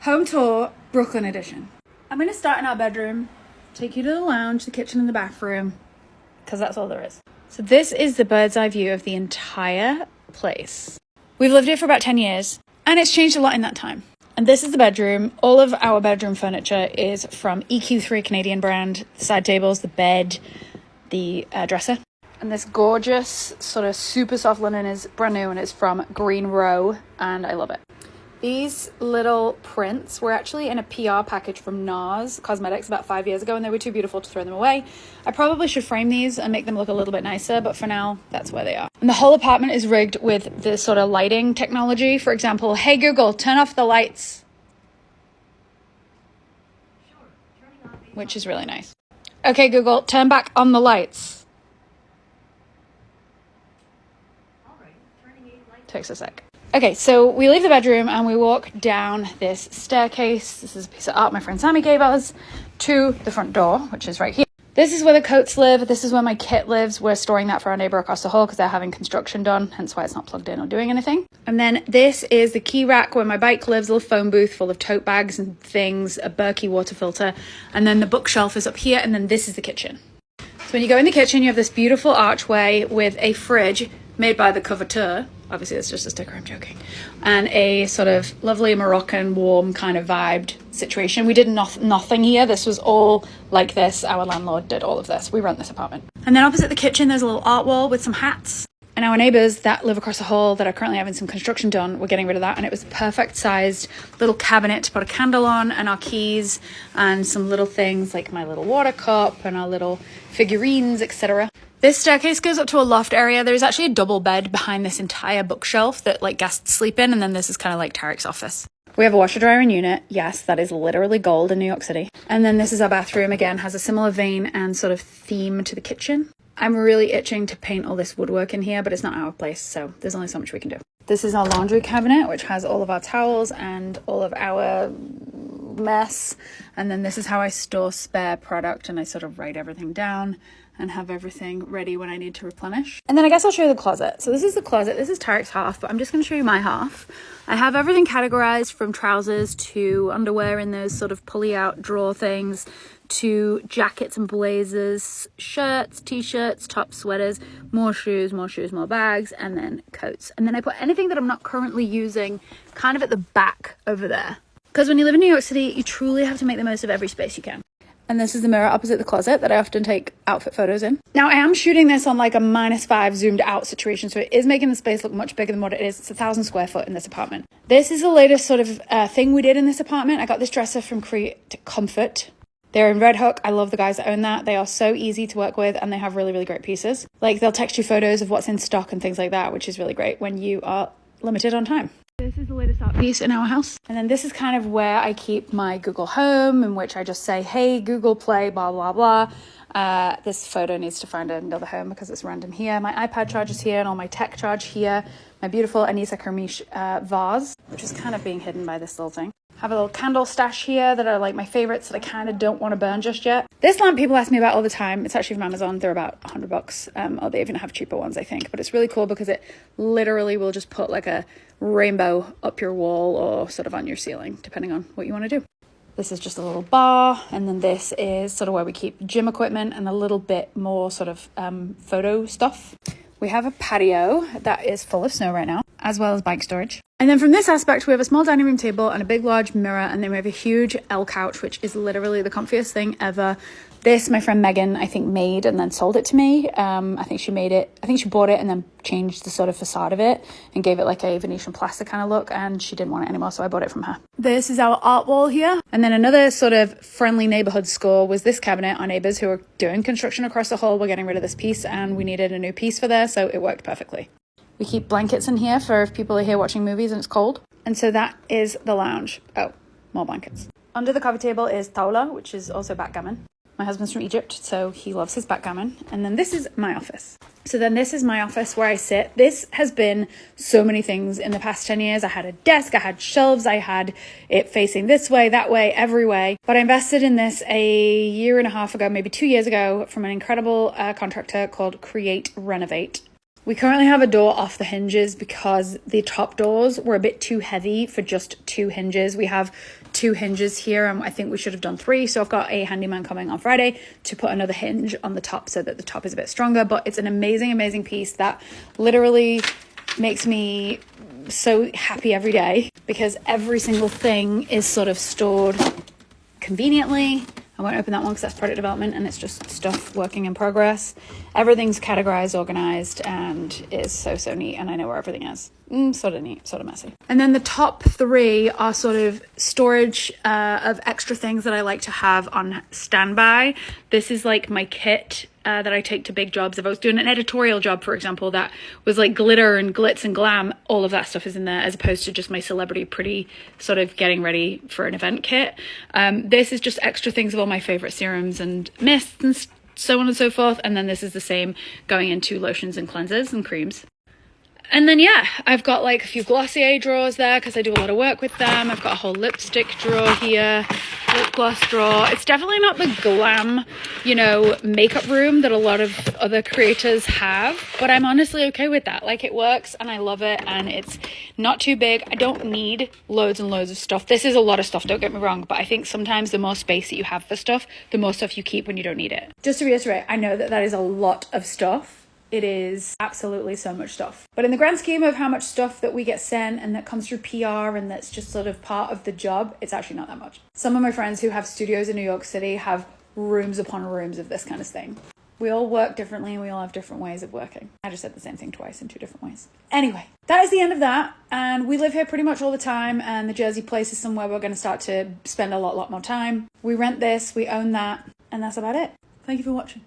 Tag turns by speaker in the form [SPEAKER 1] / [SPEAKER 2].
[SPEAKER 1] Home tour, Brooklyn edition. I'm going to start in our bedroom, take you to the lounge, the kitchen and the bathroom, because that's all there is. So this is the bird's eye view of the entire place. We've lived here for about 10 years, and it's changed a lot in that time. And this is the bedroom. All of our bedroom furniture is from EQ3, Canadian brand. The side tables, the bed, the dresser. And this gorgeous sort of super soft linen is brand new and it's from Green Row, and I love it. These little prints were actually in a PR package from NARS Cosmetics about 5 years ago, and they were too beautiful to throw them away. I probably should frame these and make them look a little bit nicer, but for now, that's where they are. And the whole apartment is rigged with this sort of lighting technology. For example, hey Google, turn off the lights. Which is really nice. Okay Google, turn back on the lights. Takes a sec. Okay, so we leave the bedroom and we walk down this staircase. This is a piece of art my friend Sammy gave us, to the front door, which is right here. This is where the Coates live. This is where my kit lives. We're storing that for our neighbor across the hall because they're having construction done, hence why it's not plugged in or doing anything. And then this is the key rack where my bike lives, a little phone booth full of tote bags and things, a Berkey water filter, and then the bookshelf is up here, and then this is the kitchen. So when you go in the kitchen, you have this beautiful archway with a fridge made by the Coveteur. Obviously, it's just a sticker, I'm joking. And a sort of lovely Moroccan, warm kind of vibed situation. We did nothing here. This was all like this. Our landlord did all of this. We rent this apartment. And then opposite the kitchen, there's a little art wall with some hats. And our neighbours that live across the hall that are currently having some construction done, we're getting rid of that. And it was a perfect sized little cabinet to put a candle on, and our keys and some little things like my little water cup and our little figurines, etc. This staircase goes up to a loft area. There's actually a double bed behind this entire bookshelf that like guests sleep in. And then this is kind of like Tarek's office. We have a washer dryer and unit. Yes, that is literally gold in New York City. And then this is our bathroom. Again, has a similar vein and sort of theme to the kitchen. I'm really itching to paint all this woodwork in here, but it's not our place, so there's only so much we can do. This is our laundry cabinet, which has all of our towels and all of our mess. And then this is how I store spare product, and I sort of write everything down and have everything ready when I need to replenish. And then I guess I'll show you the closet. So this is the closet. This is Tarek's half, but I'm just going to show you my half. I have everything categorized from trousers to underwear in those sort of pulley out drawer things, to jackets and blazers, shirts, t-shirts, tops, sweaters, more shoes, more bags, and then coats. And then I put anything that I'm not currently using kind of at the back over there. Because when you live in New York City, you truly have to make the most of every space you can. And this is the mirror opposite the closet that I often take outfit photos in. Now, I am shooting this on like a -5 zoomed out situation, so it is making the space look much bigger than what it is. It's 1,000 square foot in this apartment. This is the latest sort of thing we did in this apartment. I got this dresser from Create Comfort. They're in Red Hook. I love the guys that own that. They are so easy to work with, and they have really, really great pieces. Like, they'll text you photos of what's in stock and things like that, which is really great when you are limited on time. This is the latest art piece in our house. And then this is kind of where I keep my Google Home, in which I just say, hey, Google Play, blah, blah, blah. This photo needs to find another home because it's random here. My iPad charge is here and all my tech charge here. My beautiful Anissa Kermish vase, which is kind of being hidden by this little thing. Have a little candle stash here that are like my favorites that I kind of don't want to burn just yet. This lamp people ask me about all the time. It's actually from Amazon. They're about $100, or they even have cheaper ones, I think. But it's really cool because it literally will just put like a rainbow up your wall or sort of on your ceiling, depending on what you want to do. This is just a little bar, and then this is sort of where we keep gym equipment and a little bit more sort of photo stuff. We have a patio that is full of snow right now, as well as bike storage. And then from this aspect, we have a small dining room table and a big, large mirror. And then we have a huge L couch, which is literally the comfiest thing ever. This, my friend Megan, I think made and then sold it to me. I think she bought it and then changed the sort of facade of it and gave it like a Venetian plastic kind of look. And she didn't want it anymore, so I bought it from her. This is our art wall here. And then another sort of friendly neighborhood score was this cabinet. Our neighbors who are doing construction across the hall were getting rid of this piece, and we needed a new piece for there, so it worked perfectly. We keep blankets in here for if people are here watching movies and it's cold. And so that is the lounge. Oh, more blankets. Under the coffee table is taula, which is also backgammon. My husband's from Egypt, so he loves his backgammon. And then this is my office. So then this is my office where I sit. This has been so many things in the past 10 years. I had a desk, I had shelves, I had it facing this way, that way, every way. But I invested in this a year and a half ago, maybe 2 years ago, from an incredible contractor called Create Renovate. We currently have a door off the hinges because the top doors were a bit too heavy for just 2 hinges. We have 2 hinges here and I think we should have done 3. So I've got a handyman coming on Friday to put another hinge on the top so that the top is a bit stronger. But it's an amazing, amazing piece that literally makes me so happy every day because every single thing is sort of stored conveniently. I won't open that one because that's product development and it's just stuff working in progress. Everything's categorized, organized, and it's so neat, and I know where everything is. Sort of neat, sort of messy. And then the top 3 are sort of storage of extra things that I like to have on standby. This is like my kit that I take to big jobs. If I was doing an editorial job, for example, that was like glitter and glitz and glam, all of that stuff is in there, as opposed to just my celebrity pretty sort of getting ready for an event kit. This is just extra things of all my favorite serums and mists and so on and so forth. And then this is the same going into lotions and cleansers and creams. And then, yeah, I've got like a few Glossier drawers there because I do a lot of work with them. I've got a whole lipstick drawer here, lip gloss drawer. It's definitely not the glam, you know, makeup room that a lot of other creators have, but I'm honestly okay with that. Like, it works and I love it and it's not too big. I don't need loads and loads of stuff. This is a lot of stuff, don't get me wrong, but I think sometimes the more space that you have for stuff, the more stuff you keep when you don't need it. Just to reiterate, I know that that is a lot of stuff. It is absolutely so much stuff. But in the grand scheme of how much stuff that we get sent and that comes through PR and that's just sort of part of the job, it's actually not that much. Some of my friends who have studios in New York City have rooms upon rooms of this kind of thing. We all work differently and we all have different ways of working. I just said the same thing twice in 2 different ways. Anyway, that is the end of that. And we live here pretty much all the time. And the Jersey place is somewhere we're going to start to spend a lot more time. We rent this, we own that, and that's about it. Thank you for watching.